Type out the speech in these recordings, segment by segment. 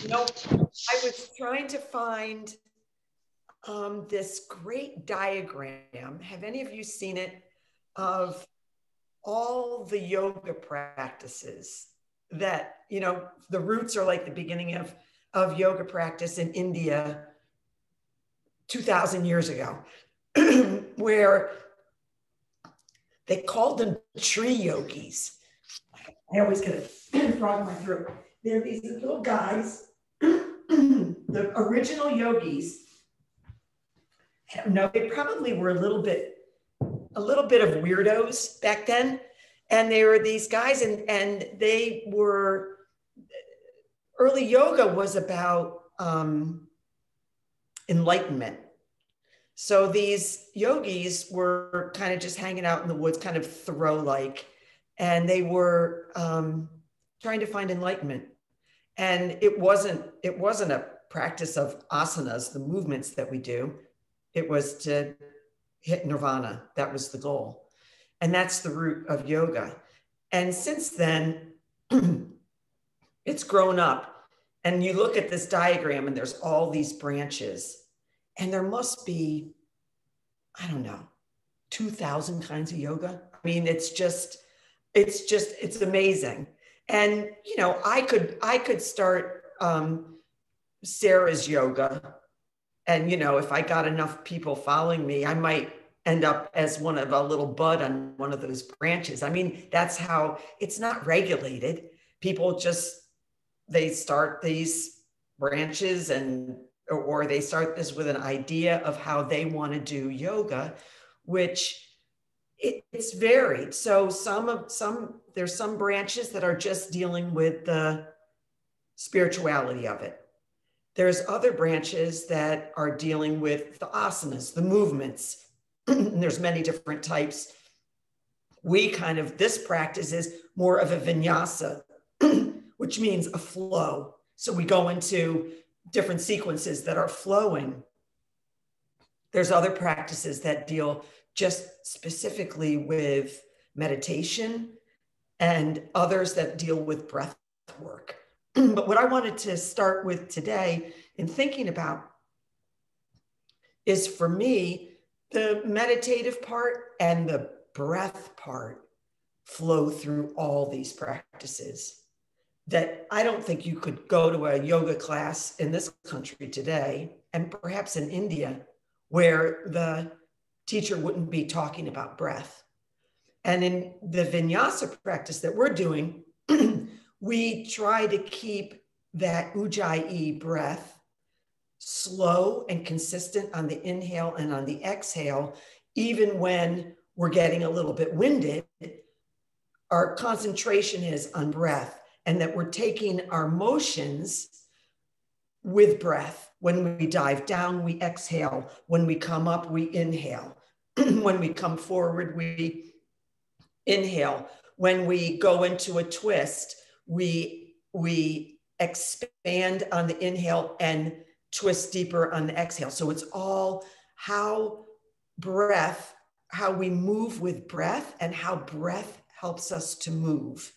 You know, I was trying to find this great diagram. Have any of you seen it of all the yoga practices that, the roots are like the beginning of yoga practice in India 2000 years ago, where they called them tree yogis. I always get a frog in my throat. They're these little guys, the original yogis. I don't know, they probably were a little bit of weirdos back then. And they were these guys, and they were, early yoga was about enlightenment. So these yogis were kind of just hanging out in the woods, kind of Thoreau-like, and they were trying to find enlightenment. And it wasn't a practice of asanas, the movements that we do. It was to hit nirvana. That was the goal. And that's the root of yoga. And since then, it's grown up. And you look at this diagram and there's all these branches. And there must be, I don't know, 2,000 kinds of yoga. I mean, it's amazing. And, I could start Sarah's yoga. And, if I got enough people following me, I might end up as one of a little bud on one of those branches. I mean, that's how it's not regulated. People they start these branches or they start this with an idea of how they want to do yoga, which it's varied. So there's some branches that are just dealing with the spirituality of it. There's other branches that are dealing with the asanas, the movements. And there's many different types. This practice is more of a vinyasa, which means a flow. So we go into different sequences that are flowing. There's other practices that deal just specifically with meditation, and others that deal with breath work. But what I wanted to start with today in thinking about is, for me, the meditative part and the breath part flow through all these practices. That I don't think you could go to a yoga class in this country today, and perhaps in India, where the teacher wouldn't be talking about breath. And in the vinyasa practice that we're doing, we try to keep that ujjayi breath slow and consistent on the inhale and on the exhale. Even when we're getting a little bit winded, our concentration is on breath, and that we're taking our motions with breath. When we dive down, we exhale. When we come up, we inhale. When we come forward, we inhale. When we go into a twist, we expand on the inhale and twist deeper on the exhale. So it's all how we move with breath, and how breath helps us to move.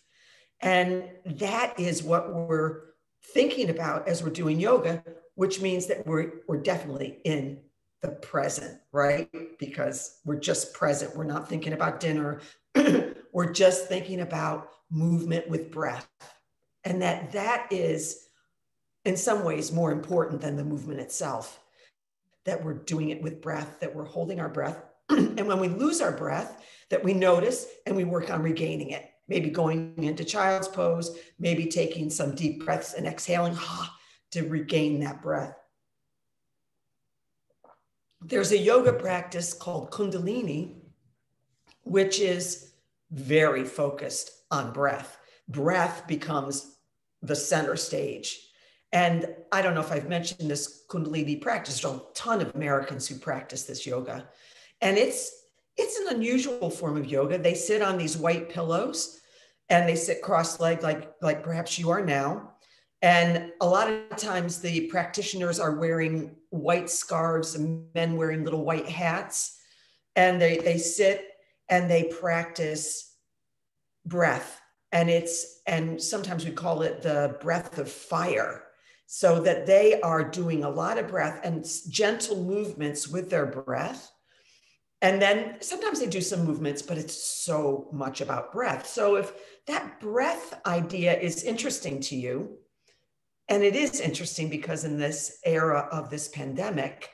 And that is what we're thinking about as we're doing yoga, which means that we're definitely in the present, right? Because we're just present. We're not thinking about dinner. We're just thinking about movement with breath. And that is in some ways more important than the movement itself, that we're doing it with breath, that we're holding our breath. And when we lose our breath, that we notice and we work on regaining it. Maybe going into child's pose, maybe taking some deep breaths and exhaling to regain that breath. There's a yoga practice called Kundalini, which is very focused on breath. Breath becomes the center stage. And I don't know if I've mentioned this Kundalini practice. There's a ton of Americans who practice this yoga. And it's an unusual form of yoga. They sit on these white pillows and they sit cross-legged like perhaps you are now. And a lot of times the practitioners are wearing white scarves and men wearing little white hats. And they sit and they practice breath. And sometimes we call it the breath of fire. so that they are doing a lot of breath and gentle movements with their breath. And then sometimes they do some movements, but it's so much about breath. So if that breath idea is interesting to you, and it is interesting because in this era of this pandemic,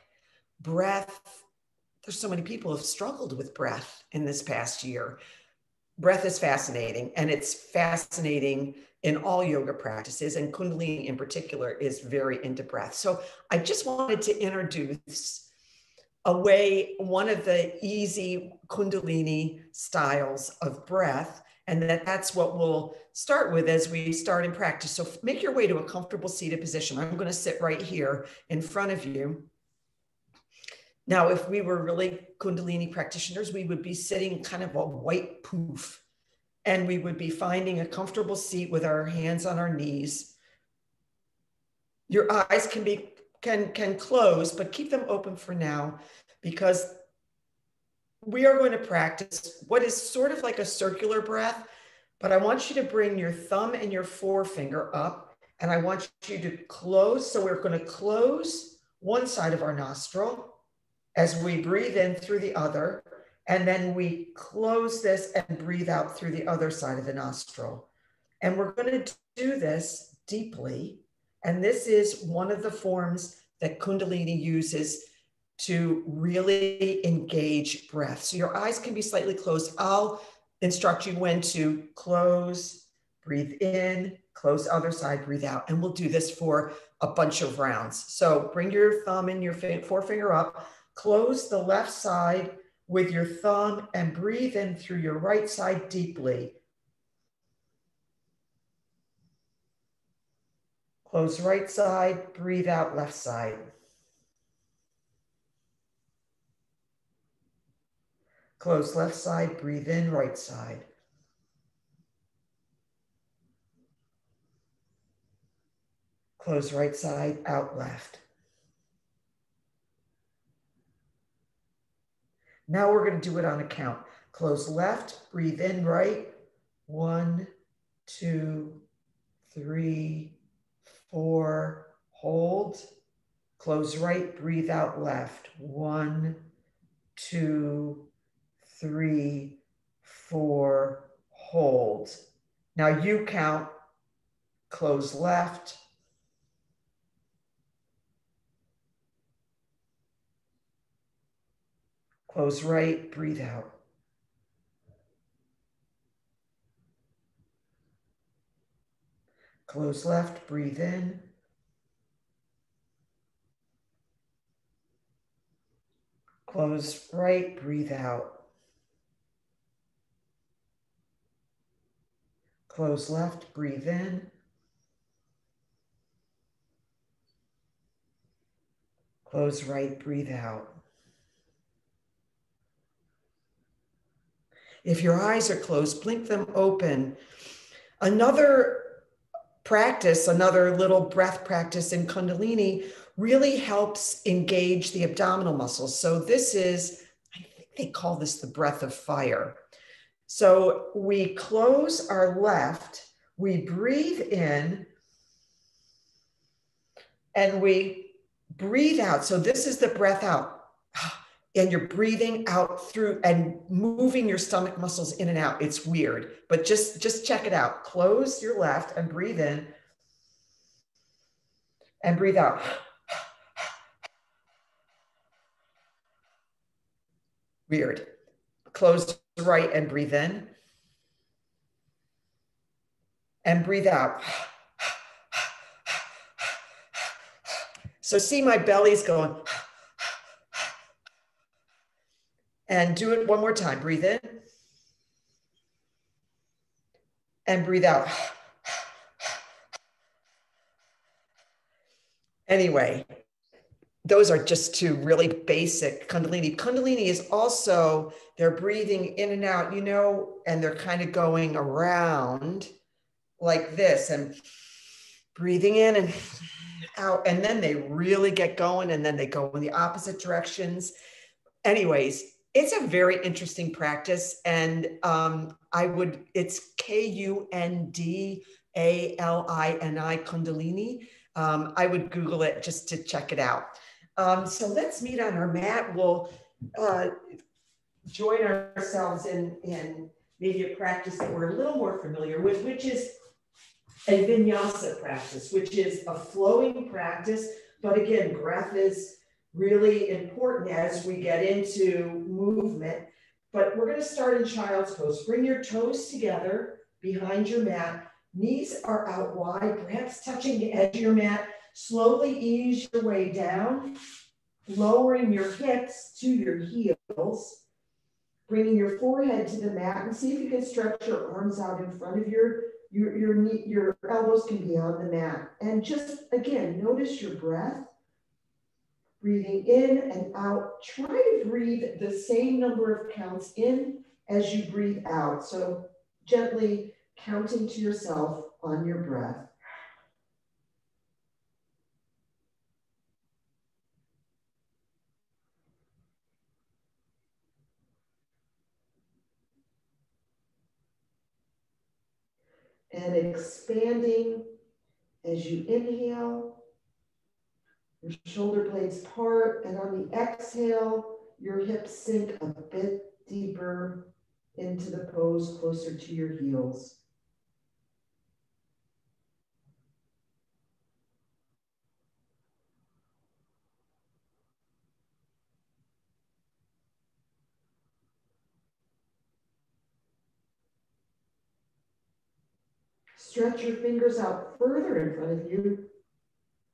breath, there's so many people who have struggled with breath in this past year. Breath is fascinating, and it's fascinating in all yoga practices, and Kundalini in particular is very into breath. So I just wanted to introduce one of the easy Kundalini styles of breath, and that's what we'll start with as we start in practice. So make your way to a comfortable seated position. I'm going to sit right here in front of you. Now, if we were really Kundalini practitioners, we would be sitting kind of a white poof, and we would be finding a comfortable seat with our hands on our knees. Your eyes can close, but keep them open for now, because we are going to practice what is sort of like a circular breath, but I want you to bring your thumb and your forefinger up, and I want you to close. So we're going to close one side of our nostril as we breathe in through the other, and then we close this and breathe out through the other side of the nostril. And we're going to do this deeply. And this is one of the forms that Kundalini uses to really engage breath. So your eyes can be slightly closed. I'll instruct you when to close, breathe in, close other side, breathe out. And we'll do this for a bunch of rounds. So bring your thumb and your forefinger up, close the left side with your thumb, and breathe in through your right side deeply. Close right side, breathe out left side. Close left side, breathe in right side. Close right side, out left. Now we're going to do it on a count. Close left, breathe in right. 1, 2, 3, 4, hold. Close right, breathe out left. 1, 2, 3, 4, hold. Now you count. Close left. Close right, breathe out. Close left, breathe in. Close right, breathe out. Close left, breathe in. Close right, breathe out. If your eyes are closed, blink them open. Another practice, another little breath practice in Kundalini really helps engage the abdominal muscles. So this is, I think they call this the breath of fire. So we close our left, we breathe in, and we breathe out. So this is the breath out. And you're breathing out through and moving your stomach muscles in and out. It's weird, but just check it out. Close your left and breathe in and breathe out. Weird. Close right and breathe in and breathe out. So see, my belly's going. And do it one more time. Breathe in and breathe out. Anyway, those are just two really basic Kundalini. Kundalini is also, they're breathing in and out, you know, and they're kind of going around like this and breathing in and out. And then they really get going, and then they go in the opposite directions. Anyways, it's a very interesting practice, and it's Kundalini, Kundalini. I would Google it just to check it out. So let's meet on our mat. We'll join ourselves in maybe a practice that we're a little more familiar with, which is a vinyasa practice, which is a flowing practice. But again, breath is really important as we get into movement. But we're going to start in child's pose. Bring your toes together behind your mat. Knees are out wide, perhaps touching the edge of your mat. Slowly ease your way down, lowering your hips to your heels. Bringing your forehead to the mat, and see if you can stretch your arms out in front of your elbows can be on the mat. And just, again, notice your breath. Breathing in and out. Try to breathe the same number of counts in as you breathe out. So gently counting to yourself on your breath. And expanding as you inhale. Your shoulder blades part, and on the exhale, your hips sink a bit deeper into the pose, closer to your heels. Stretch your fingers out further in front of you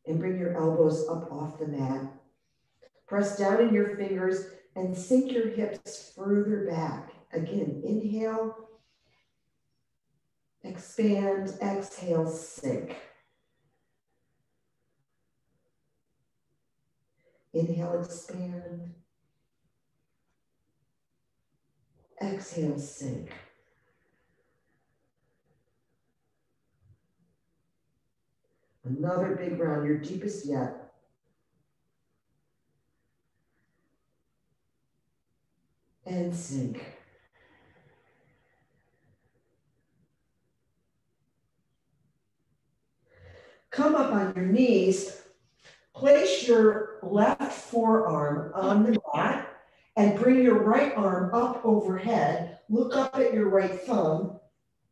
and bring your elbows up off the mat. Press down in your fingers and sink your hips further back. Again, inhale, expand, exhale, sink. Inhale, expand. Exhale, sink. Another big round, your deepest yet. And sink. Come up on your knees. Place your left forearm on the mat and bring your right arm up overhead. Look up at your right thumb.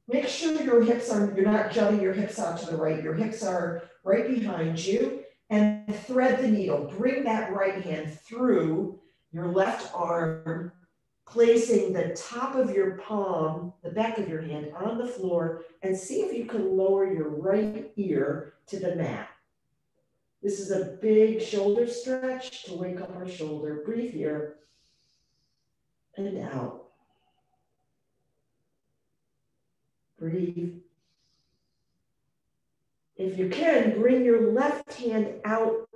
Make sure your hips are, you're not jutting your hips out to the right. Your hips are right behind you, and thread the needle. Bring that right hand through your left arm, placing the top of your palm, the back of your hand on the floor, and see if you can lower your right ear to the mat. This is a big shoulder stretch to wake up our shoulder. Breathe here and out. Breathe. If you can, bring your left hand out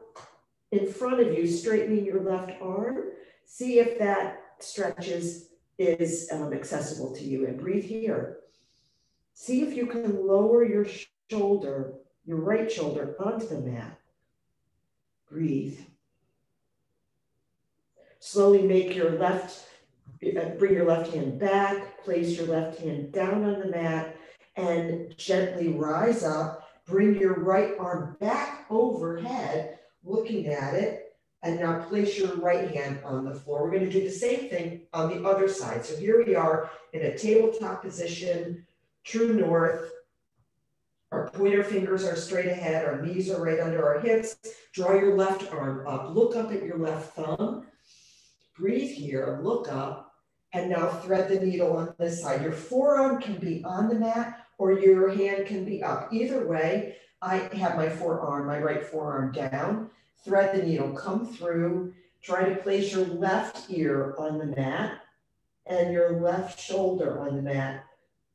in front of you, straightening your left arm. See if that stretch is accessible to you, and breathe here. See if you can lower your shoulder, your right shoulder, onto the mat. Breathe. Slowly make bring your left hand back, place your left hand down on the mat, and gently rise up. Bring your right arm back overhead, looking at it, and now place your right hand on the floor. We're going to do the same thing on the other side. So here we are in a tabletop position, true north. Our pointer fingers are straight ahead. Our knees are right under our hips. Draw your left arm up. Look up at your left thumb. Breathe here, look up, and now thread the needle on this side. Your forearm can be on the mat or your hand can be up. Either way, I have my right forearm down. Thread the needle, come through. Try to place your left ear on the mat and your left shoulder on the mat.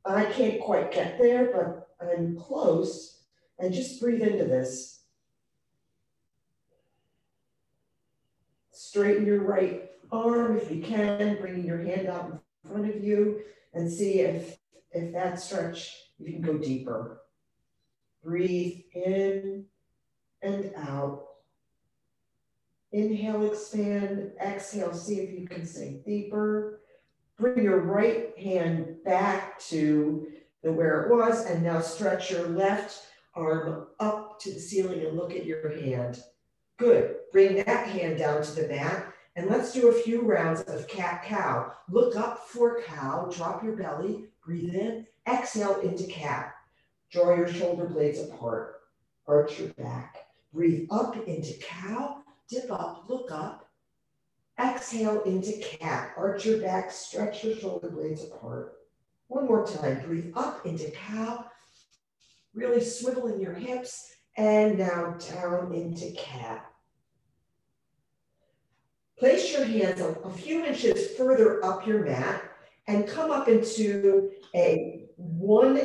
I can't quite get there, but I'm close. And just breathe into this. Straighten your right arm if you can, bringing your hand out in front of you, and see if that stretch, you can go deeper. Breathe in and out. Inhale, expand. Exhale, see if you can sink deeper. Bring your right hand back to where it was, and now stretch your left arm up to the ceiling and look at your hand. Good. Bring that hand down to the mat. And let's do a few rounds of cat-cow. Look up for cow, drop your belly, breathe in, exhale into cat. Draw your shoulder blades apart, arch your back. Breathe up into cow, dip up, look up. Exhale into cat, arch your back, stretch your shoulder blades apart. One more time, breathe up into cow, really swiveling your hips, and now down into cat. Place your hands a few inches further up your mat and come up into a one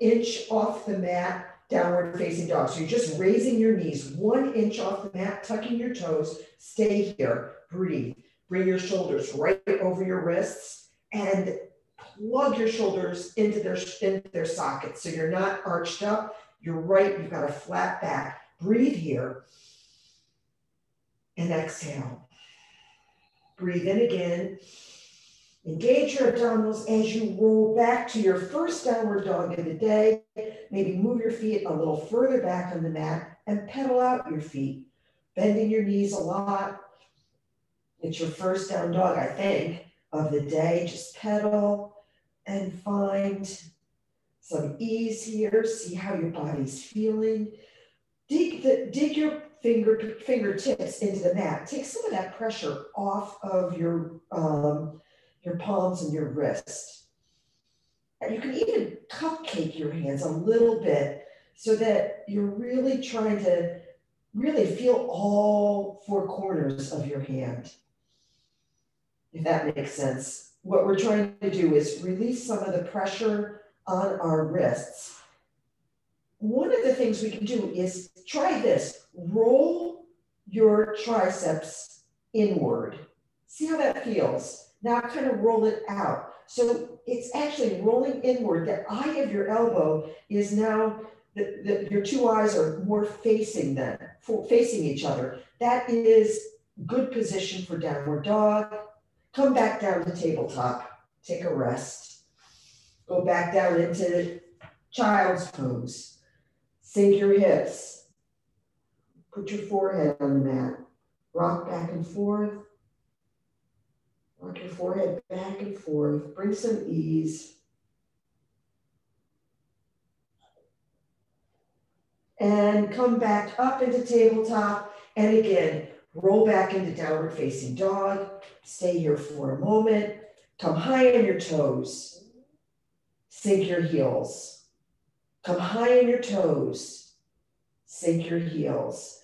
inch off the mat downward facing dog. So you're just raising your knees 1 inch off the mat, tucking your toes, stay here, breathe. Bring your shoulders right over your wrists and plug your shoulders into their sockets. So you're not arched up, you're right, you've got a flat back. Breathe here and exhale. Breathe in again. Engage your abdominals as you roll back to your first downward dog of the day. Maybe move your feet a little further back on the mat and pedal out your feet, bending your knees a lot. It's your first down dog, I think, of the day. Just pedal and find some ease here. See how your body's feeling. Dig your fingertips into the mat. Take some of that pressure off of your palms and your wrist. And you can even cupcake your hands a little bit so that you're really trying to really feel all four corners of your hand, if that makes sense. What we're trying to do is release some of the pressure on our wrists. One of the things we can do is try this. Roll your triceps inward. See how that feels. Now kind of roll it out. So it's actually rolling inward. The eye of your elbow is now, your two eyes are more facing each other. That is good position for downward dog. Come back down to tabletop. Take a rest. Go back down into child's pose. Sink your hips. Put your forehead on the mat. Rock back and forth. Rock your forehead back and forth. Bring some ease. And come back up into tabletop. And again, roll back into downward facing dog. Stay here for a moment. Come high on your toes. Sink your heels. Come high on your toes. Sink your heels.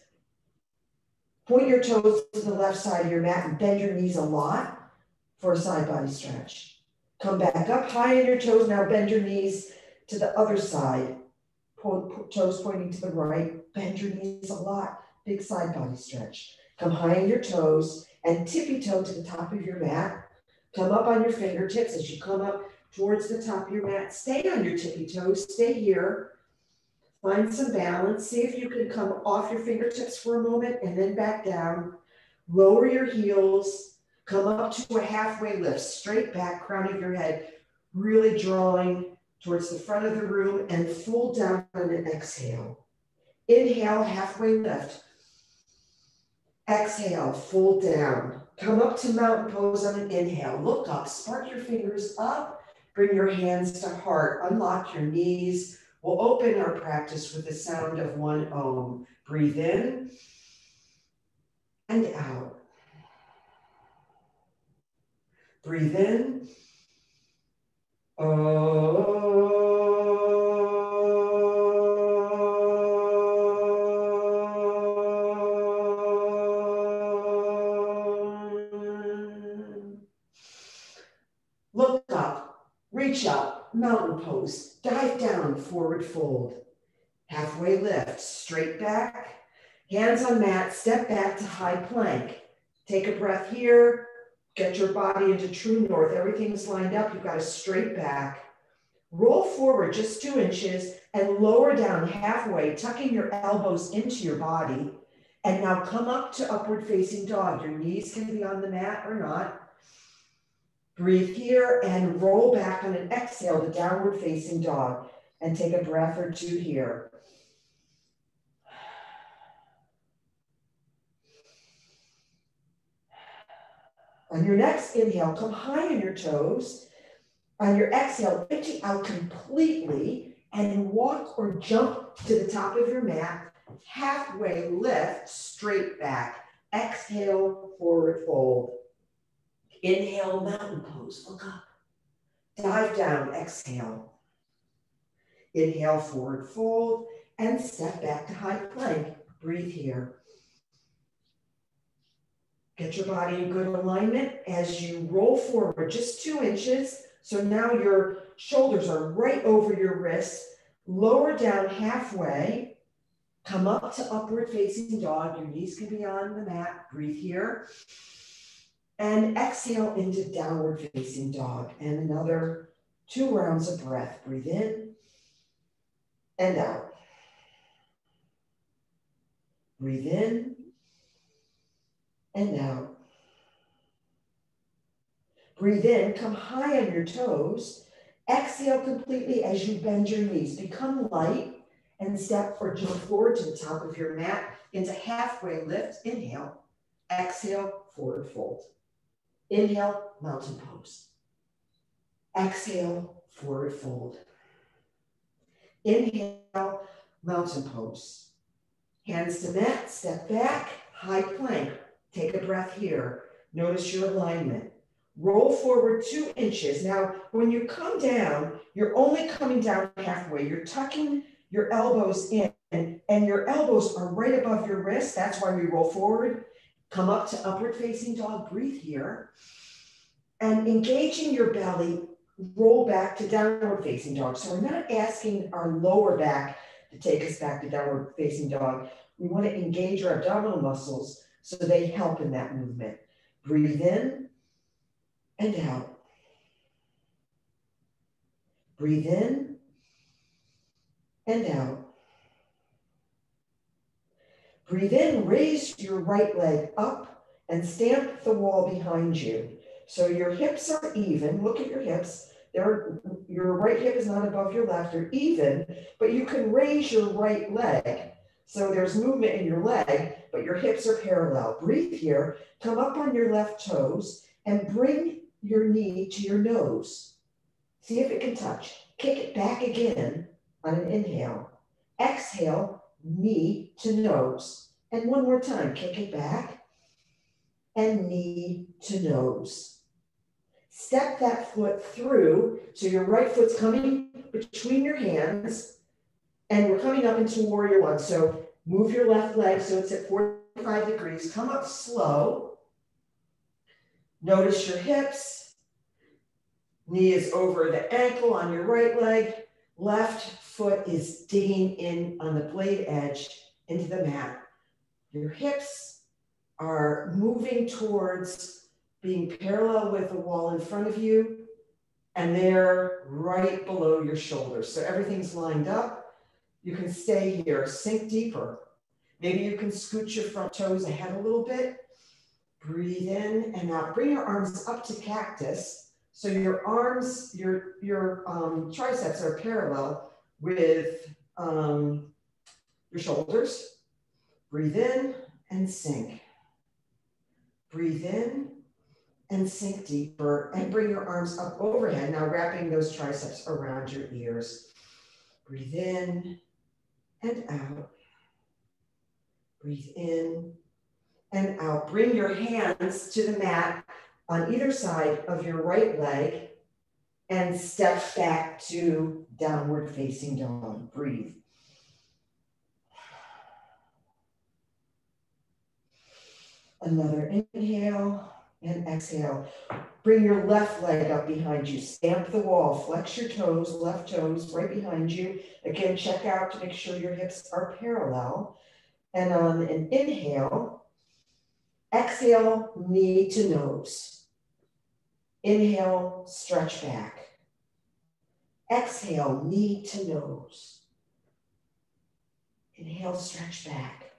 Point your toes to the left side of your mat and bend your knees a lot for a side body stretch. Come back up high on your toes. Now bend your knees to the other side. Toes pointing to the right. Bend your knees a lot. Big side body stretch. Come high on your toes and tippy toe to the top of your mat. Come up on your fingertips as you come up towards the top of your mat. Stay on your tippy toes. Stay here. Find some balance. See if you can come off your fingertips for a moment and then back down. Lower your heels. Come up to a halfway lift. Straight back, crown of your head. Really drawing towards the front of the room and fold down on an exhale. Inhale, halfway lift. Exhale, fold down. Come up to mountain pose on an inhale. Look up, spark your fingers up. Bring your hands to heart. Unlock your knees. We'll open our practice with the sound of one Om. Breathe in and out. Breathe in. Look up, reach up, mountain pose, dive down, forward fold. Halfway lift, straight back, hands on mat, step back to high plank. Take a breath here, get your body into true north. Everything's lined up, you've got a straight back. Roll forward just 2 inches and lower down halfway, tucking your elbows into your body. And now come up to upward facing dog. Your knees can be on the mat or not. Breathe here and roll back on an exhale to downward facing dog and take a breath or two here. On your next inhale, come high on your toes. On your exhale, empty out completely and walk or jump to the top of your mat. Halfway lift, straight back. Exhale, forward fold. Inhale, mountain pose, look up. Dive down, exhale. Inhale, forward fold, and step back to high plank. Breathe here. Get your body in good alignment as you roll forward just 2 inches. So now your shoulders are right over your wrists. Lower down halfway. Come up to upward facing dog. Your knees can be on the mat. Breathe here. And exhale into downward facing dog. And another 2 rounds of breath. Breathe in and out. Breathe in and out. Breathe in, come high on your toes. Exhale completely as you bend your knees. Become light and step or jump forward to the top of your mat into halfway lift. Inhale. Exhale, forward fold. Inhale, mountain pose. Exhale, forward fold. Inhale, mountain pose. Hands to mat, step back, high plank. Take a breath here. Notice your alignment. Roll forward 2 inches. Now, when you come down, you're only coming down halfway. You're tucking your elbows in, and your elbows are right above your wrists. That's why we roll forward. Come up to upward facing dog. Breathe here. And engaging your belly, roll back to downward facing dog. So we're not asking our lower back to take us back to downward facing dog. We want to engage our abdominal muscles so they help in that movement. Breathe in and out. Breathe in and out. Breathe in, raise your right leg up and stamp the wall behind you. So your hips are even. Look at your hips. Your right hip is not above your left. They're even, but you can raise your right leg. So there's movement in your leg, but your hips are parallel. Breathe here. Come up on your left toes and bring your knee to your nose. See if it can touch. Kick it back again on an inhale. Exhale, knee to nose. And one more time, kick it back and knee to nose. Step that foot through, so your right foot's coming between your hands, and we're coming up into warrior one. So move your left leg so it's at 45 degrees. Come up slow. Notice your hips. Knee is over the ankle on your right leg. Left foot is digging in on the blade edge into the mat. Your hips are moving towards being parallel with the wall in front of you, and they're right below your shoulders. So everything's lined up. You can stay here, sink deeper. Maybe you can scoot your front toes ahead a little bit. Breathe in and out. Bring your arms up to cactus. So your arms, your triceps are parallel with your shoulders. Breathe in and sink. Breathe in and sink deeper and bring your arms up overhead. Now wrapping those triceps around your ears. Breathe in and out. Breathe in and out. Bring your hands to the mat on either side of your right leg and step back to downward facing dog. Breathe. Another inhale and exhale. Bring your left leg up behind you. Stamp the wall. Flex your toes, left toes right behind you. Again, check out to make sure your hips are parallel. And on an inhale, exhale, knee to nose. Inhale, stretch back. Exhale, knee to nose. Inhale, stretch back.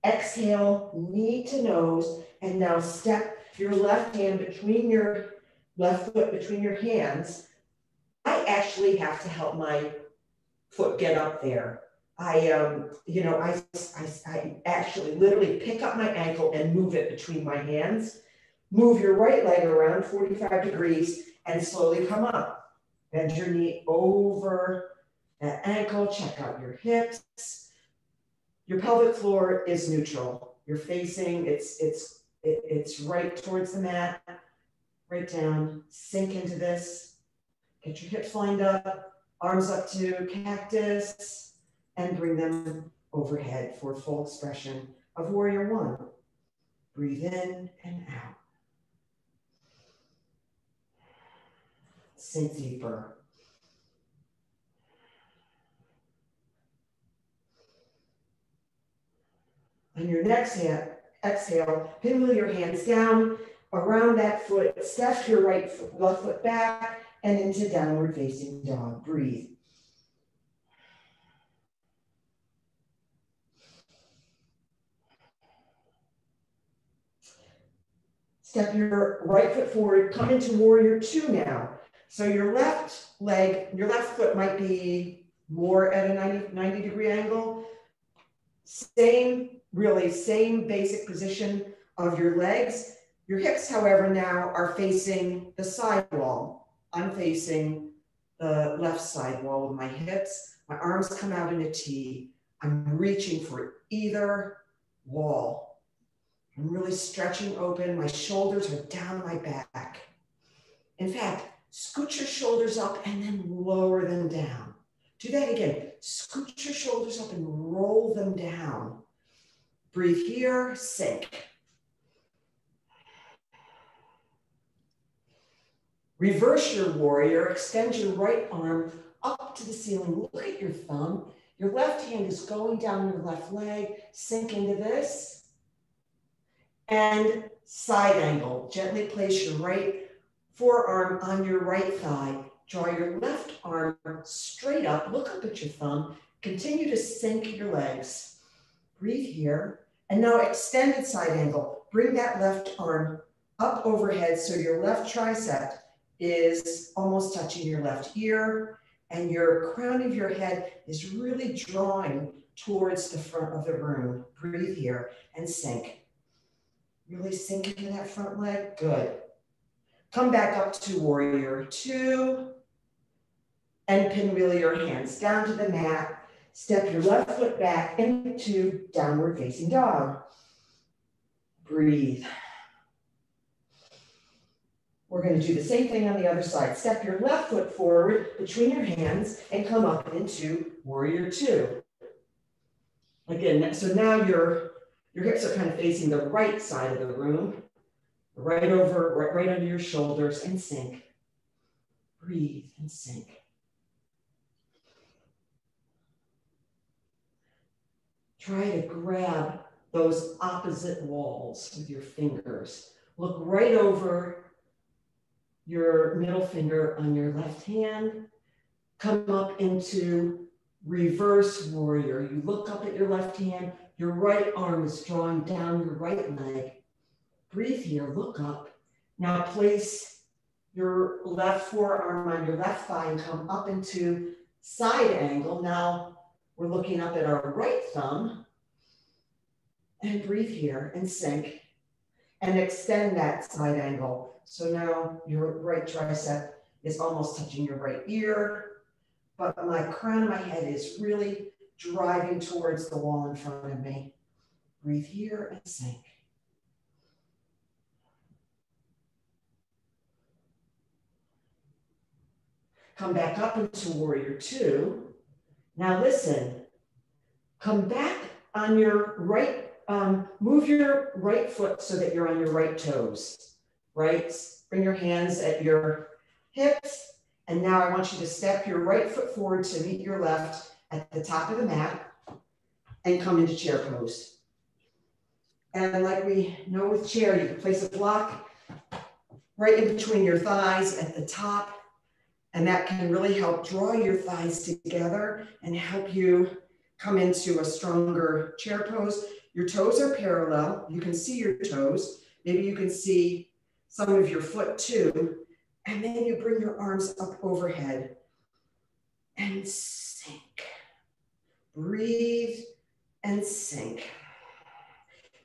Exhale, knee to nose, and now step your left hand between your left foot between your hands. I actually have to help my foot get up there. I actually literally pick up my ankle and move it between my hands. Move your right leg around 45 degrees and slowly come up. Bend your knee over that ankle, check out your hips. Your pelvic floor is neutral. You're facing, it's right towards the mat, right down, sink into this. Get your hips lined up, arms up to cactus, and bring them overhead for full expression of warrior one. Breathe in and out. Sink deeper. On your next exhale, pinwheel your hands down around that foot, step your left foot back and into downward facing dog. Breathe. Step your right foot forward, come into warrior two now. So your left leg, your left foot might be more at a 90 degree angle. Same basic position of your legs. Your hips, however, now are facing the side wall. I'm facing the left side wall with my hips. My arms come out in a T. I'm reaching for either wall. I'm really stretching open. My shoulders are down my back. In fact, scoot your shoulders up and then lower them down. Do that again. Scoot your shoulders up and roll them down. Breathe here, sink. Reverse your warrior, extend your right arm up to the ceiling. Look at your thumb. Your left hand is going down your left leg. Sink into this. And side angle. Gently place your right forearm on your right thigh. Draw your left arm straight up. Look up at your thumb. Continue to sink your legs. Breathe here. And now extended side angle. Bring that left arm up overhead so your left tricep is almost touching your left ear and your crown of your head is really drawing towards the front of the room. Breathe here and sink. Really sink into that front leg. Good. Come back up to warrior two and pinwheel your hands down to the mat. Step your left foot back into downward facing dog. Breathe. We're going to do the same thing on the other side. Step your left foot forward between your hands and come up into warrior two. Again, so now your hips are kind of facing the right side of the room, right under your shoulders, and sink. Breathe and sink. Try to grab those opposite walls with your fingers. Look right over your middle finger on your left hand. Come up into reverse warrior. You look up at your left hand. Your right arm is drawing down your right leg. Breathe here, look up. Now place your left forearm on your left thigh and come up into side angle. Now we're looking up at our right thumb. And breathe here and sink. And extend that side angle. So now your right tricep is almost touching your right ear, but my crown of my head is really driving towards the wall in front of me. Breathe here and sink. Come back up into warrior two. Now listen, come back on your right, move your right foot so that you're on your right toes, right? Bring your hands at your hips. And now I want you to step your right foot forward to meet your left at the top of the mat and come into chair pose. And like we know with chair, you can place a block right in between your thighs at the top. And that can really help draw your thighs together and help you come into a stronger chair pose. Your toes are parallel. You can see your toes. Maybe you can see some of your foot too. And then you bring your arms up overhead and sink. Breathe and sink.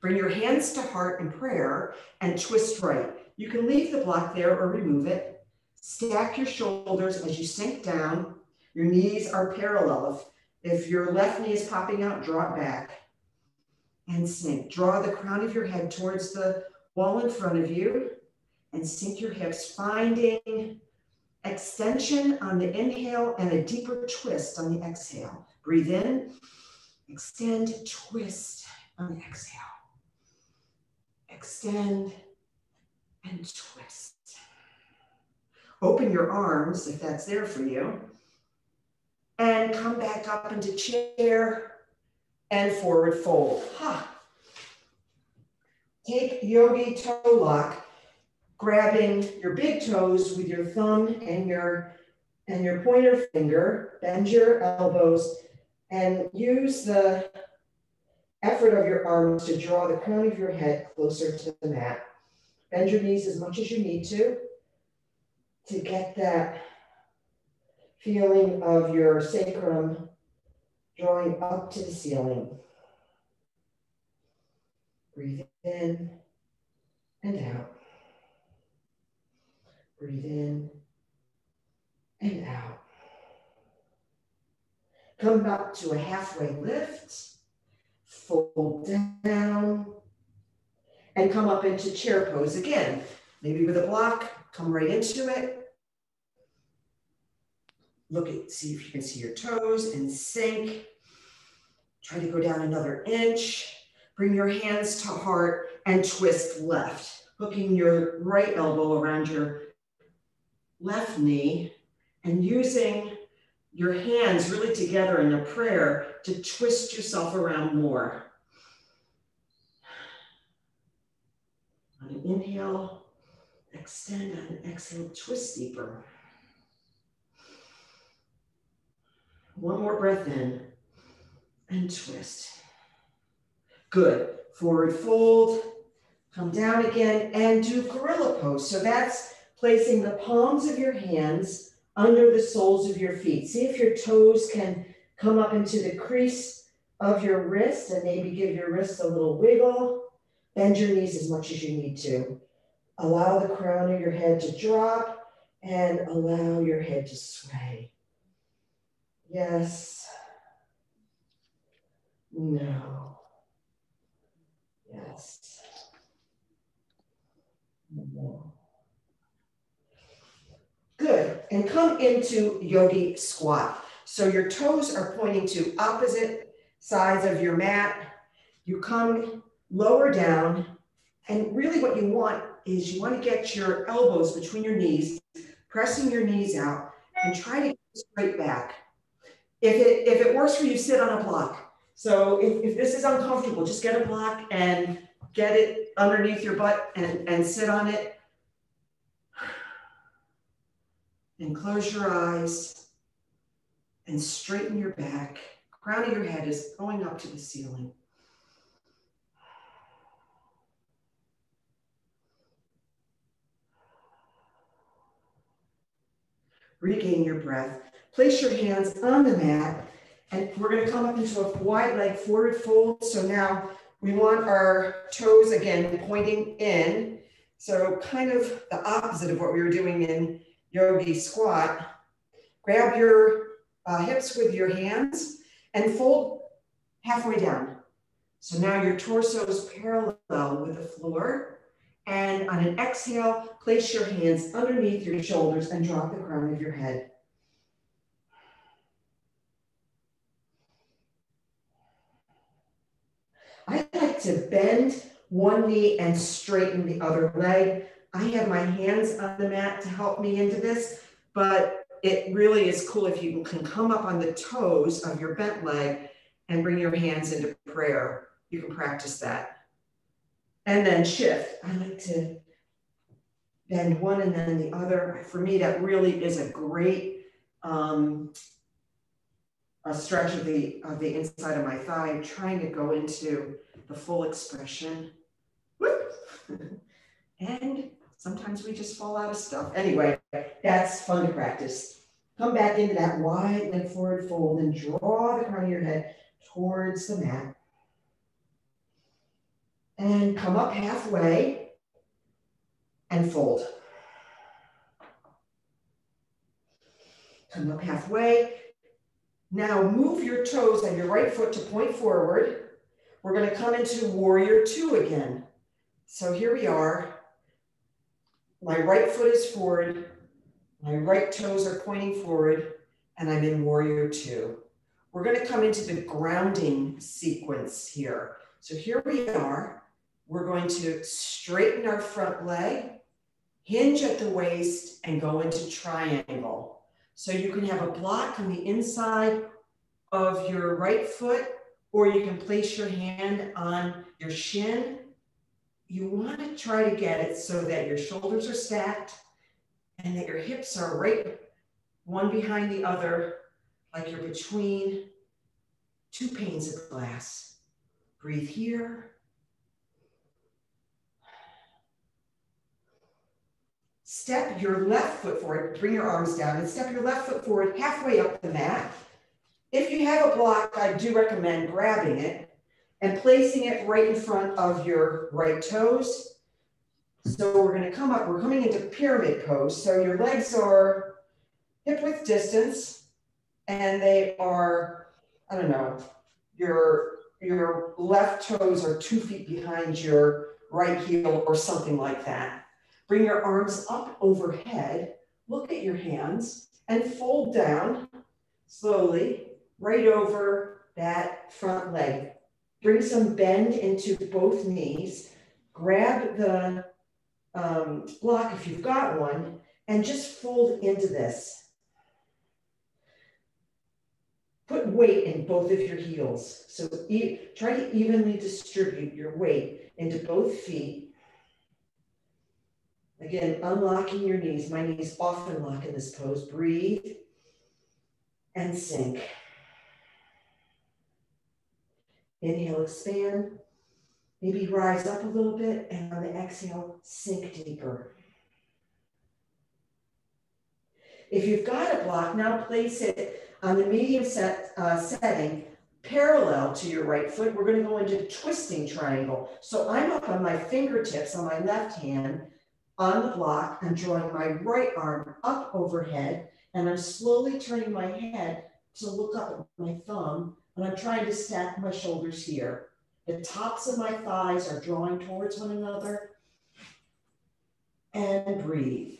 Bring your hands to heart in prayer and twist right. You can leave the block there or remove it. Stack your shoulders as you sink down. Your knees are parallel. If your left knee is popping out, draw it back and sink. Draw the crown of your head towards the wall in front of you and sink your hips, finding extension on the inhale and a deeper twist on the exhale. Breathe in, extend, twist on the exhale. Extend and twist. Open your arms if that's there for you. And come back up into chair and forward fold. Take Yogi Toe Lock, grabbing your big toes with your thumb and your pointer finger. Bend your elbows and use the effort of your arms to draw the crown of your head closer to the mat. Bend your knees as much as you need to get that feeling of your sacrum drawing up to the ceiling. Breathe in and out. Breathe in and out. Come up to a halfway lift. Fold down and come up into chair pose again. Maybe with a block, come right into it. See if you can see your toes and sink. Try to go down another inch. Bring your hands to heart and twist left, hooking your right elbow around your left knee and using your hands really together in a prayer to twist yourself around more. On an inhale, extend. On an exhale, twist deeper. One more breath in and twist. Good. Forward fold, come down again and do gorilla pose. So that's placing the palms of your hands under the soles of your feet. See if your toes can come up into the crease of your wrist and maybe give your wrists a little wiggle. Bend your knees as much as you need to. Allow the crown of your head to drop and allow your head to sway. Yes. No. Yes. No. Good. And come into Yogi Squat. So your toes are pointing to opposite sides of your mat. You come lower down, and really what you want is you want to get your elbows between your knees, pressing your knees out, and try to get straight back. If it works for you, sit on a block. So if this is uncomfortable, just get a block and get it underneath your butt and sit on it. And close your eyes and straighten your back. Crown of your head is going up to the ceiling. Regain your breath. Place your hands on the mat, and we're going to come up into a wide leg forward fold. So now we want our toes again pointing in. So kind of the opposite of what we were doing in Yogi Squat. Grab your hips with your hands and fold halfway down. So now your torso is parallel with the floor. And on an exhale, place your hands underneath your shoulders and drop the crown of your head. I like to bend one knee and straighten the other leg. I have my hands on the mat to help me into this, but it really is cool if you can come up on the toes of your bent leg and bring your hands into prayer. You can practice that. And then shift. I like to bend one and then the other. For me, that really is a great a stretch of the inside of my thigh. I'm trying to go into the full expression. And sometimes we just fall out of stuff. Anyway, that's fun to practice. Come back into that wide leg forward fold and draw the crown of your head towards the mat. And come up halfway and fold. Come up halfway. Now move your toes on your right foot to point forward. We're going to come into warrior two again. So here we are. My right foot is forward. My right toes are pointing forward, and I'm in warrior two. We're going to come into the grounding sequence here. So here we are. We're going to straighten our front leg, hinge at the waist, and go into triangle. So you can have a block on the inside of your right foot, or you can place your hand on your shin. You want to try to get it so that your shoulders are stacked and that your hips are right one behind the other, like you're between two panes of glass. Breathe here. Step your left foot forward, bring your arms down, and step your left foot forward halfway up the mat. If you have a block, I do recommend grabbing it and placing it right in front of your right toes. So we're going to come up, we're coming into pyramid pose. So your legs are hip width distance, and they are, I don't know, your left toes are 2 feet behind your right heel or something like that. Bring your arms up overhead, look at your hands, and fold down slowly right over that front leg. Bring some bend into both knees. Grab the block if you've got one, and just fold into this. Put weight in both of your heels. So try to evenly distribute your weight into both feet. Again, unlocking your knees. My knees often lock in this pose. Breathe and sink. Inhale, expand. Maybe rise up a little bit, and on the exhale, sink deeper. If you've got a block, now place it on the medium setting, parallel to your right foot. We're going to go into twisting triangle. So I'm up on my fingertips on my left hand on the block. I'm drawing my right arm up overhead, and I'm slowly turning my head to look up at my thumb, and I'm trying to stack my shoulders here. The tops of my thighs are drawing towards one another. And breathe.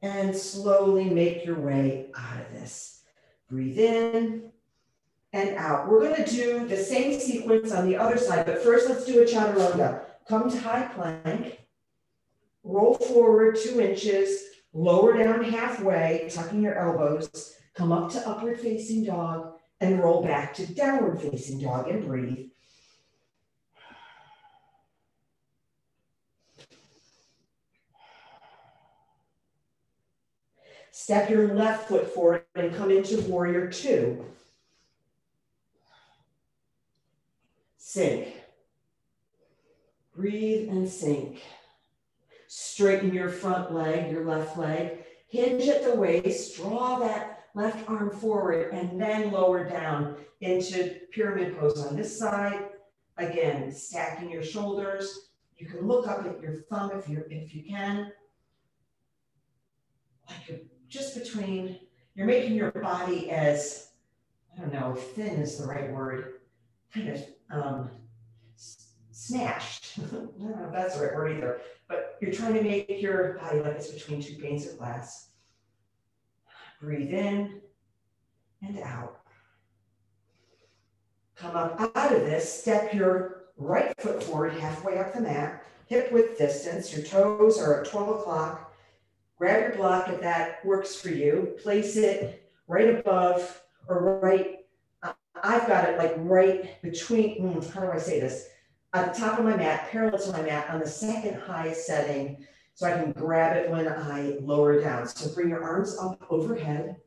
And slowly make your way out of this. Breathe in and out. We're going to do the same sequence on the other side, but first let's do a chaturanga. Come to high plank, roll forward 2 inches, lower down halfway, tucking your elbows, come up to upward facing dog, and roll back to downward facing dog, and breathe. Step your left foot forward and come into warrior two. Sink. Breathe and sink. Straighten your front leg, your left leg. Hinge at the waist, draw that left arm forward, and then lower down into pyramid pose on this side. Again, stacking your shoulders. You can look up at your thumb if you can. Like you're just between, you're making your body as, I don't know, thin is the right word, kind of smashed. I don't know if that's the right word either, but you're trying to make your body like it's between 2 panes of glass. Breathe in and out. Come up out of this, step your right foot forward halfway up the mat, hip width distance, your toes are at 12 o'clock. Grab your block if that works for you. Place it right above or right, I've got it like right between, how do I say this? At the top of my mat, parallel to my mat on the second highest setting, so I can grab it when I lower down. So bring your arms up overhead,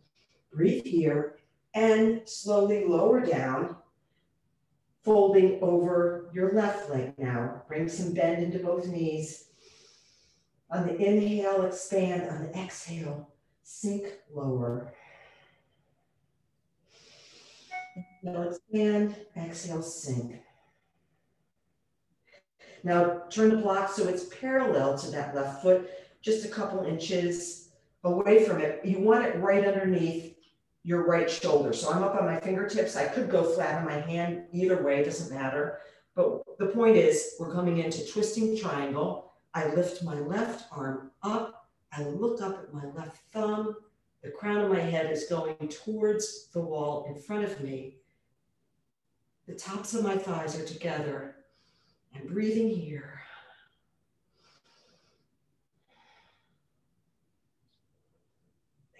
breathe here, and slowly lower down, folding over your left leg now. Bring some bend into both knees. On the inhale, expand. On the exhale, sink lower. Now expand, exhale, sink. Now turn the block so it's parallel to that left foot, just a couple inches away from it. You want it right underneath your right shoulder. So I'm up on my fingertips. I could go flat on my hand, either way, it doesn't matter. But the point is, we're coming into twisting triangle. I lift my left arm up. I look up at my left thumb. The crown of my head is going towards the wall in front of me. The tops of my thighs are together. I'm breathing here.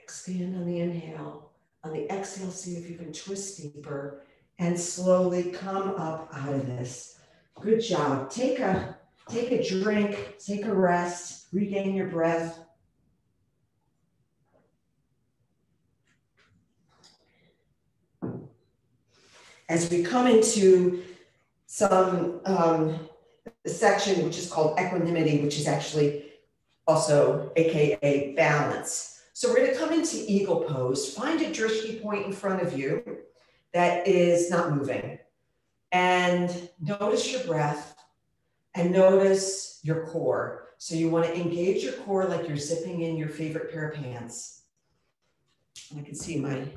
Expand on the inhale. On the exhale, see if you can twist deeper and slowly come up out of this. Good job. Take a drink, take a rest, regain your breath. As we come into some section which is called equanimity, which is actually also AKA balance. So we're going to come into eagle pose. Find a drishti point in front of you that is not moving. And notice your breath and notice your core. So you want to engage your core like you're zipping in your favorite pair of pants. And I can see my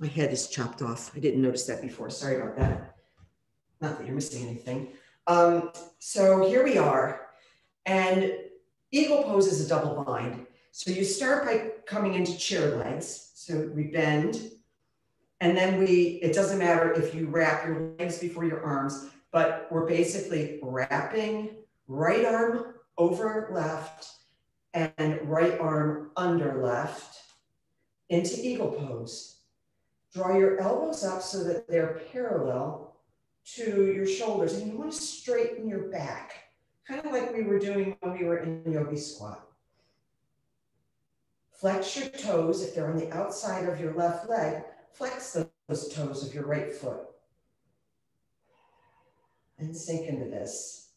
head is chopped off. I didn't notice that before. Sorry about that. Not that you're missing anything. So here we are. And eagle pose is a double bind. So you start by coming into chair legs. So we bend. And then it doesn't matter if you wrap your legs before your arms, but we're basically wrapping right arm over left and right arm under left into eagle pose. Draw your elbows up so that they're parallel to your shoulders, and you want to straighten your back, kind of like we were doing when we were in Yogi Squat. Flex your toes. If they're on the outside of your left leg, flex those toes of your right foot. And sink into this.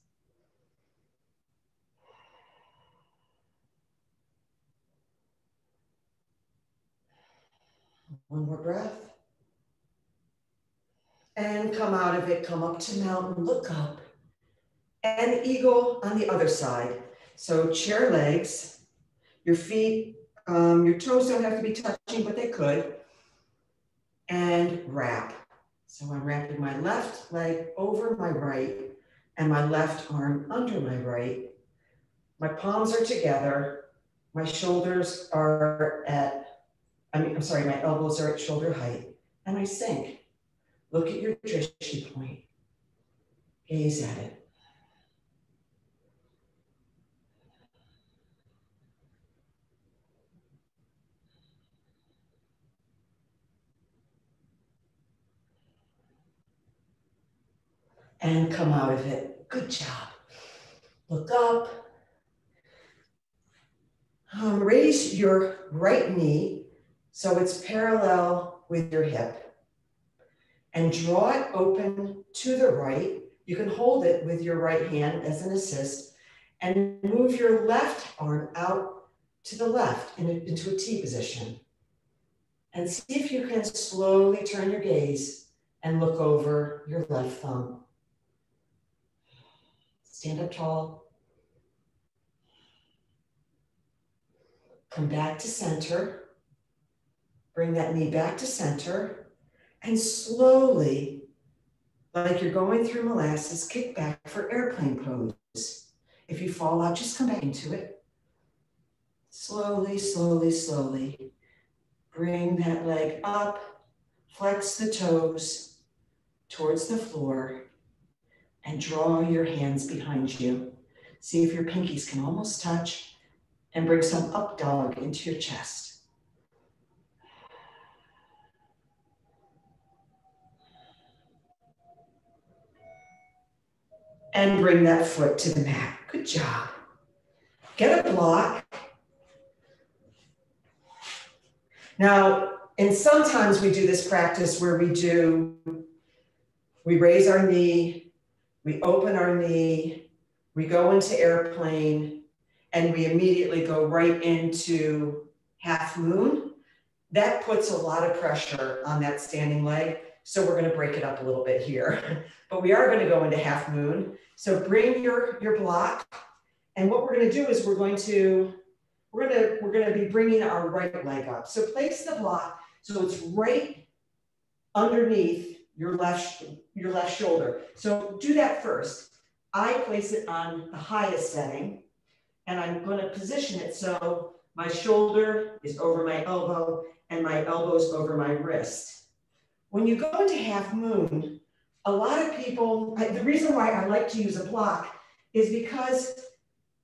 One more breath. And come out of it, come up to mountain, look up. And eagle on the other side. So chair legs, your feet, your toes don't have to be touching, but they could. And wrap. So I'm wrapping my left leg over my right and my left arm under my right. My palms are together. My shoulders are my elbows are at shoulder height. And I sink. Look at your drishti point. Gaze at it. And come out of it. Good job. Look up. Raise your right knee so it's parallel with your hip. And draw it open to the right. You can hold it with your right hand as an assist and move your left arm out to the left into a T position. And see if you can slowly turn your gaze and look over your left thumb. Stand up tall. Come back to center. Bring that knee back to center. And slowly, like you're going through molasses, kick back for airplane pose. If you fall out, just come back into it. Slowly, slowly, slowly. Bring that leg up, flex the toes towards the floor, and draw your hands behind you. See if your pinkies can almost touch, and bring some up dog into your chest. And bring that foot to the mat. Good job. Get a block. Now, and sometimes we do this practice where we raise our knee, we open our knee, we go into airplane, and we immediately go right into half moon. That puts a lot of pressure on that standing leg. So we're going to break it up a little bit here, but we are going to go into half moon. So bring your block. And what we're going to do is we're going to be bringing our right leg up. So place the block so it's right underneath your left shoulder. So do that first. I place it on the highest setting, and I'm going to position it so my shoulder is over my elbow and my elbow's over my wrist. When you go into half moon, a lot of people, the reason why I like to use a block is because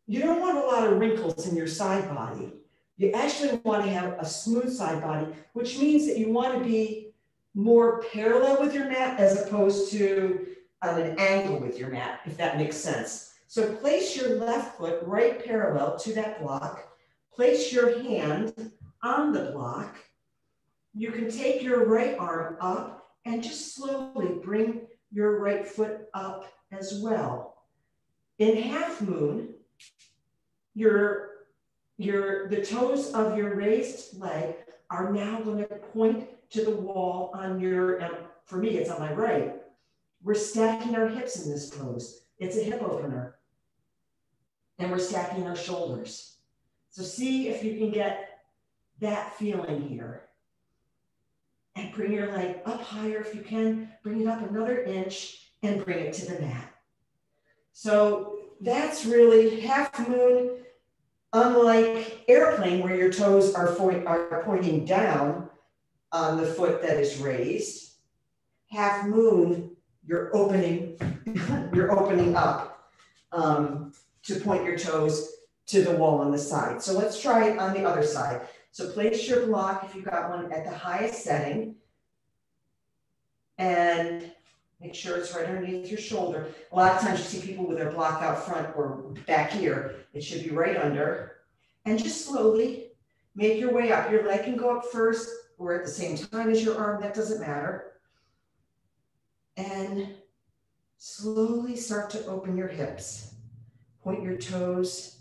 you don't want a lot of wrinkles in your side body. You actually want to have a smooth side body, which means that you want to be more parallel with your mat as opposed to on an angle with your mat, if that makes sense. So place your left foot right parallel to that block. Place your hand on the block. You can take your right arm up and just slowly bring your right foot up as well. In half moon, the toes of your raised leg are now going to point to the wall on your, for me, it's on my right. We're stacking our hips in this pose. It's a hip opener. And we're stacking our shoulders. So see if you can get that feeling here. And bring your leg up higher if you can. Bring it up another inch and bring it to the mat. So that's really half moon. Unlike airplane, where your toes are pointing down on the foot that is raised, half moon, you're opening up to point your toes to the wall on the side. So let's try it on the other side. So place your block, if you've got one, at the highest setting, and make sure it's right underneath your shoulder. A lot of times you see people with their block out front or back here. It should be right under. And just slowly make your way up. Your leg can go up first or at the same time as your arm, that doesn't matter. And slowly start to open your hips. Point your toes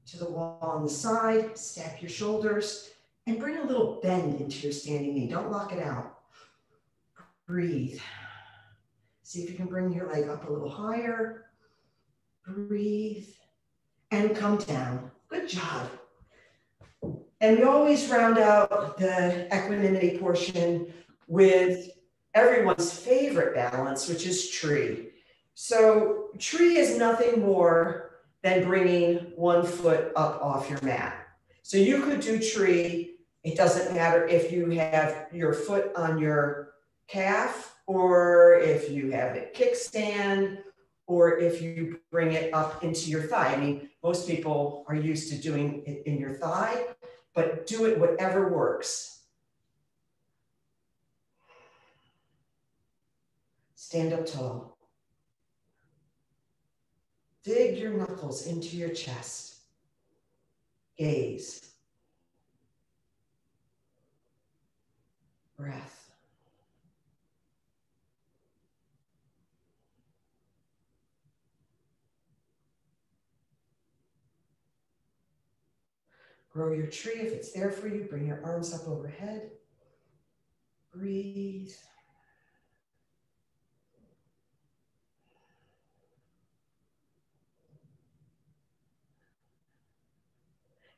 to the wall on the side, stack your shoulders, and bring a little bend into your standing knee. Don't lock it out. Breathe. See if you can bring your leg up a little higher. Breathe and come down. Good job. And we always round out the equanimity portion with everyone's favorite balance, which is tree. So tree is nothing more than bringing one foot up off your mat. So you could do tree. It doesn't matter if you have your foot on your calf, or if you have a kickstand, or if you bring it up into your thigh. I mean, most people are used to doing it in your thigh, but do it whatever works. Stand up tall. Dig your knuckles into your chest. Gaze. Breath. Grow your tree if it's there for you. Bring your arms up overhead. Breathe.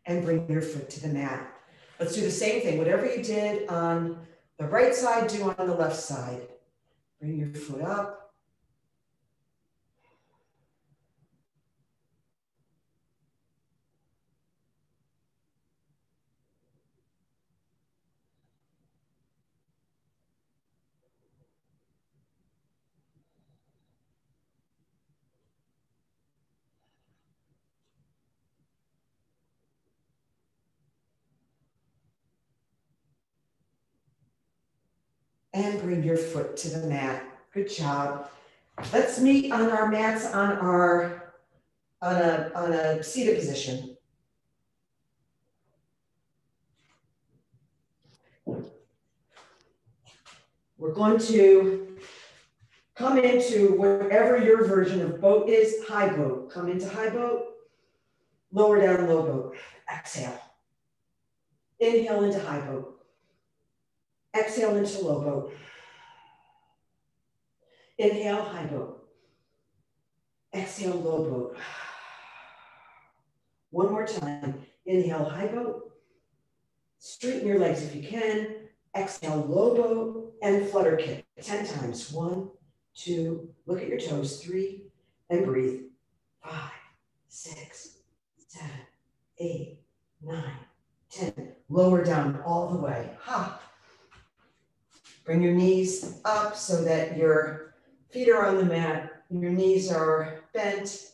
And bring your foot to the mat. Let's do the same thing. Whatever you did on the right side, do on the left side. Bring your foot up. And bring your foot to the mat. Good job. Let's meet on our mats on a seated position. We're going to come into whatever your version of boat is. High boat. Come into high boat. Lower down low boat. Exhale. Inhale into high boat. Exhale into low boat. Inhale, high boat. Exhale, low boat. One more time. Inhale, high boat. Straighten your legs if you can. Exhale, low boat and flutter kick 10 times. 1, 2, look at your toes. 3, and breathe. 5, 6, 7, 8, 9, 10. Lower down all the way. Ha. Bring your knees up so that your feet are on the mat. Your knees are bent.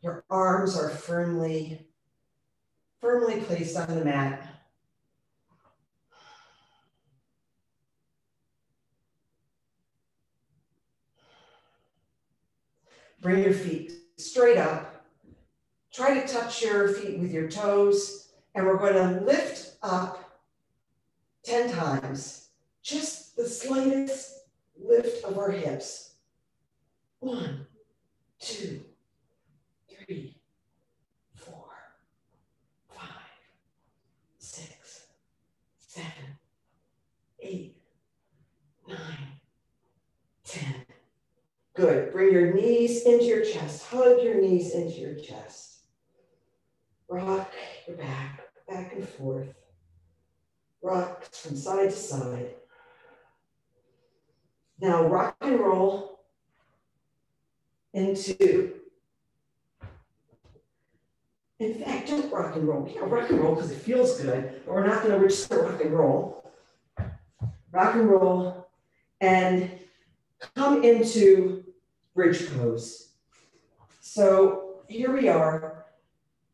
Your arms are firmly placed on the mat. Bring your feet straight up. Try to touch your feet with your toes, and we're going to lift up 10 times. Just the slightest lift of our hips. 1, 2, 3, 4, 5, 6, 7, 8, 9, 10. Good. Bring your knees into your chest. Hug your knees into your chest. Rock your back and forth. Rock from side to side. Now rock and roll into, in fact, don't rock and roll. Yeah, rock and roll because it feels good, but we're not going to reach the rock and roll. Rock and roll and come into bridge pose. So here we are.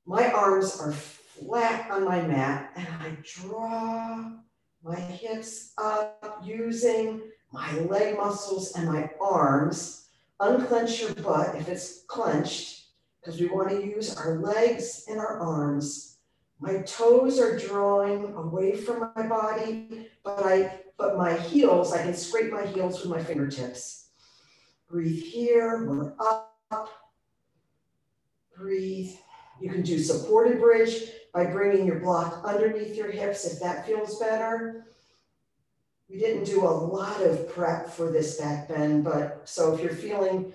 My arms are flat on my mat and I draw my hips up using my leg muscles and my arms. Unclench your butt if it's clenched because we want to use our legs and our arms. My toes are drawing away from my body, but my heels, I can scrape my heels with my fingertips. Breathe here, we're up. Breathe. You can do supported bridge by bringing your block underneath your hips if that feels better. We didn't do a lot of prep for this back bend, but so if you're feeling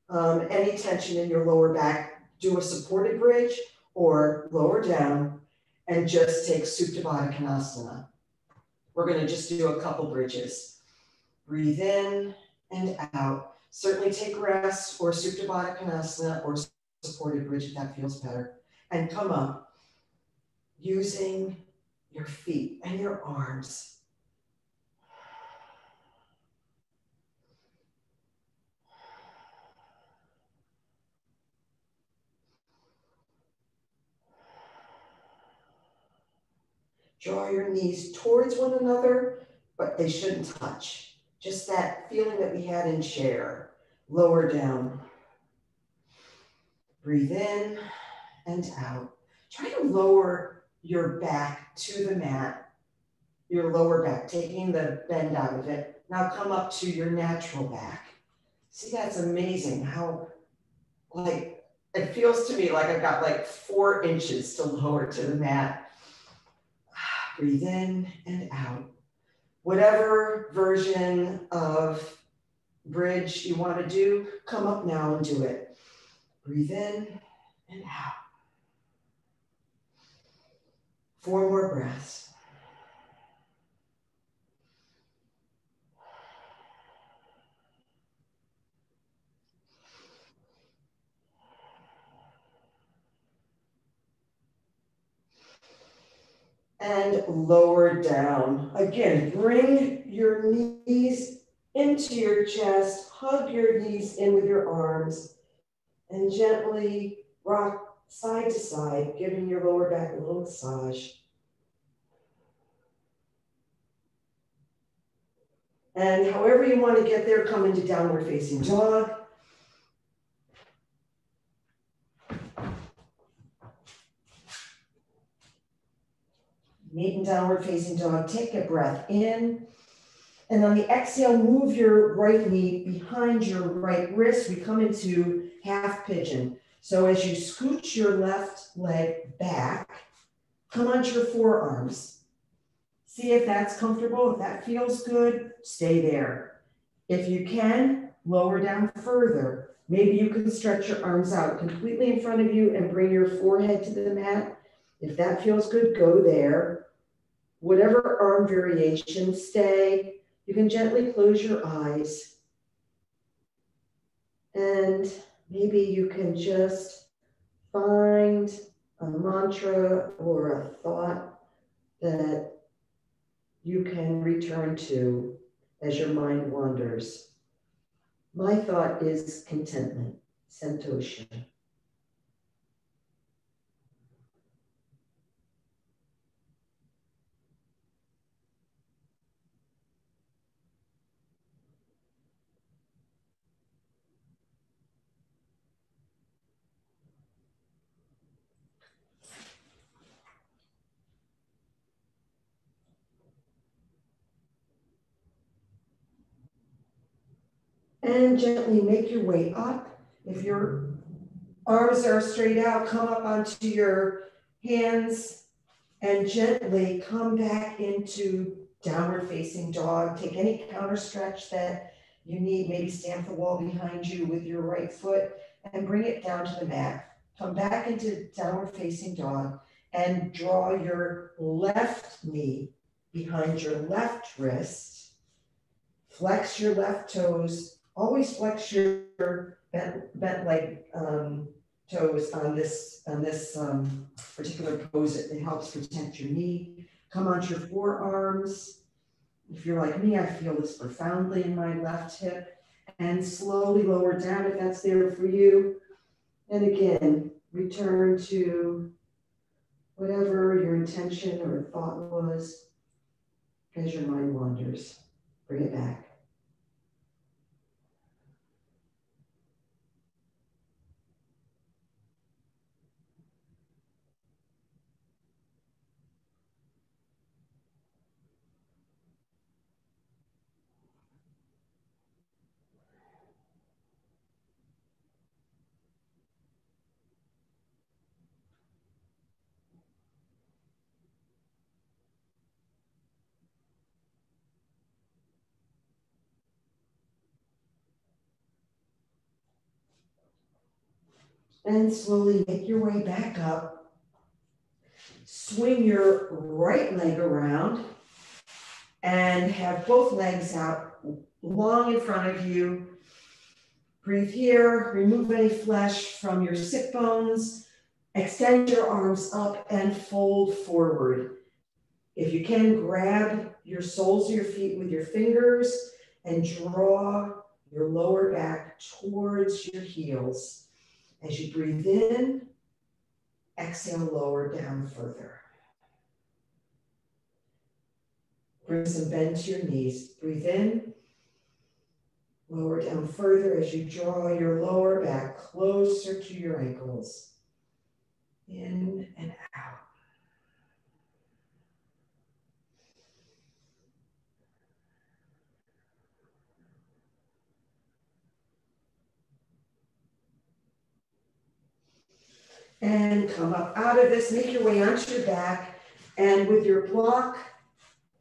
any tension in your lower back, do a supported bridge or lower down and just take Supta Baddha Konasana. We're going to just do a couple bridges. Breathe in and out. Certainly take rest or Supta Baddha Konasana or supported bridge if that feels better. And come up using your feet and your arms. Draw your knees towards one another, but they shouldn't touch. Just that feeling that we had in chair. Lower down. Breathe in and out. Try to lower your back to the mat, your lower back, taking the bend out of it. Now come up to your natural back. See, that's amazing how, like, it feels to me like I've got like 4 inches to lower to the mat. Breathe in and out. Whatever version of bridge you want to do, come up now and do it. Breathe in and out. 4 more breaths. And lower down. Again, bring your knees into your chest, hug your knees in with your arms, and gently rock side to side, giving your lower back a little massage. And however you want to get there, come into downward facing dog. Meet in downward facing dog. Take a breath in. And on the exhale, move your right knee behind your right wrist. We come into half pigeon. So as you scooch your left leg back, come onto your forearms. See if that's comfortable. If that feels good, stay there. If you can, lower down further. Maybe you can stretch your arms out completely in front of you and bring your forehead to the mat. If that feels good, go there. Whatever arm variation, stay. You can gently close your eyes. And maybe you can just find a mantra or a thought that you can return to as your mind wanders. My thought is contentment, santosha. And gently make your way up. If your arms are straight out, come up onto your hands and gently come back into downward facing dog. Take any counter stretch that you need. Maybe stamp the wall behind you with your right foot and bring it down to the mat. Come back into downward facing dog and draw your left knee behind your left wrist. Flex your left toes. Always flex your bent leg toes on this particular pose. It helps protect your knee. Come onto your forearms. If you're like me, I feel this profoundly in my left hip. And slowly lower down if that's there for you. And again, return to whatever your intention or thought was as your mind wanders. Bring it back. And slowly make your way back up. Swing your right leg around and have both legs out long in front of you. Breathe here, remove any flesh from your sit bones. Extend your arms up and fold forward. If you can, grab your soles of your feet with your fingers and draw your lower back towards your heels. As you breathe in, exhale, lower down further. Bring some bend to your knees. Breathe in, lower down further as you draw your lower back closer to your ankles. In and out. And come up out of this, make your way onto your back, and with your block,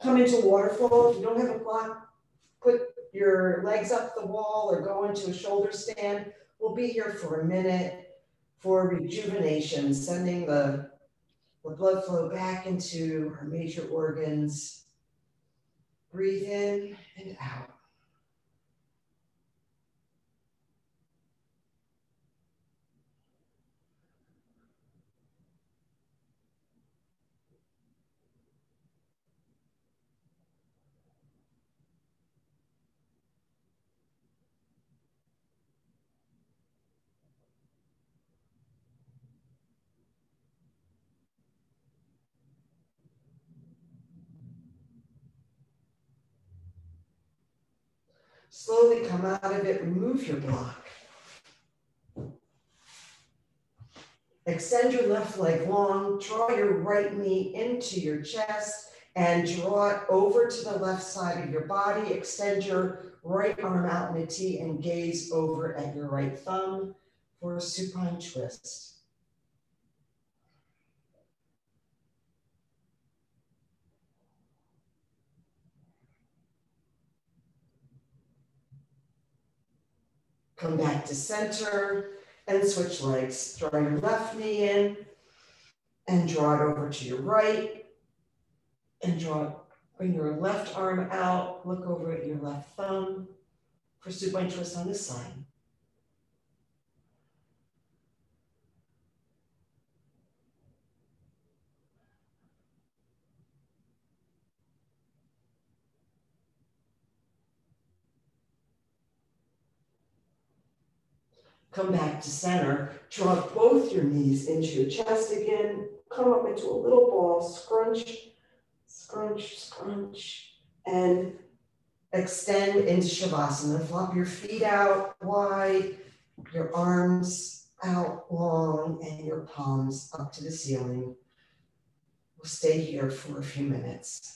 come into waterfall. If you don't have a block, put your legs up the wall or go into a shoulder stand. We'll be here for a minute for rejuvenation, sending the blood flow back into our major organs. Breathe in and out. Slowly come out of it, remove your block. Extend your left leg long, draw your right knee into your chest and draw it over to the left side of your body. Extend your right arm out in a T and gaze over at your right thumb for a supine twist. Come back to center and switch legs. Draw your left knee in and draw it over to your right. And bring your left arm out, look over at your left thumb for supine twist on this side. Come back to center, draw both your knees into your chest again, come up into a little ball, scrunch, scrunch, scrunch, and extend into Shavasana. Flop your feet out wide, your arms out long, and your palms up to the ceiling. We'll stay here for a few minutes.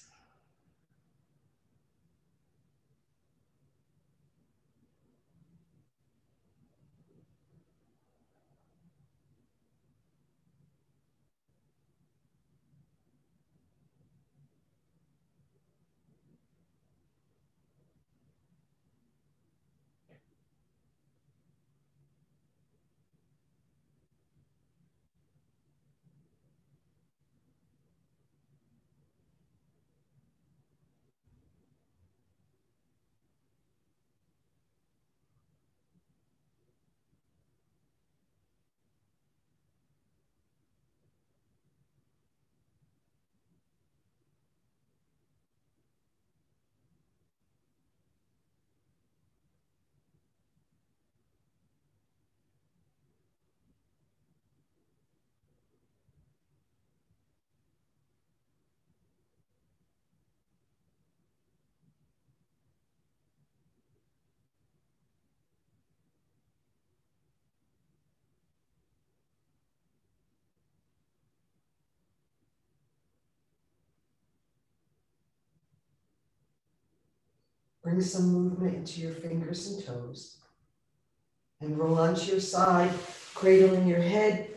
Bring some movement into your fingers and toes. And roll onto your side, cradling your head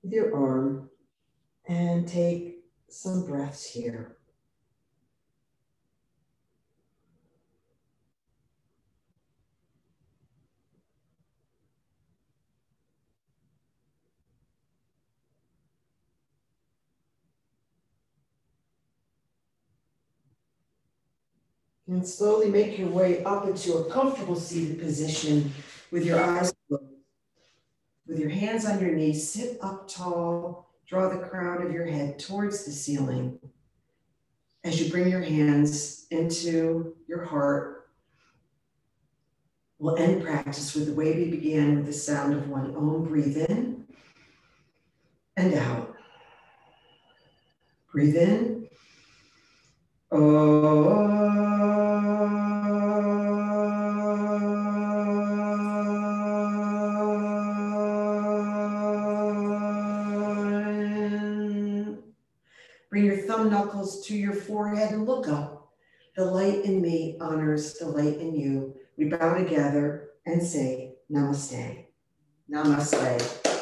with your arm. And take some breaths here. And slowly make your way up into a comfortable seated position with your eyes closed. With your hands on your knees, sit up tall, draw the crown of your head towards the ceiling. As you bring your hands into your heart, we'll end practice with the way we began, with the sound of one Om. Breathe in and out. Breathe in. Bring your thumb knuckles to your forehead and look up. The light in me honors the light in you. We bow together and say namaste. Namaste.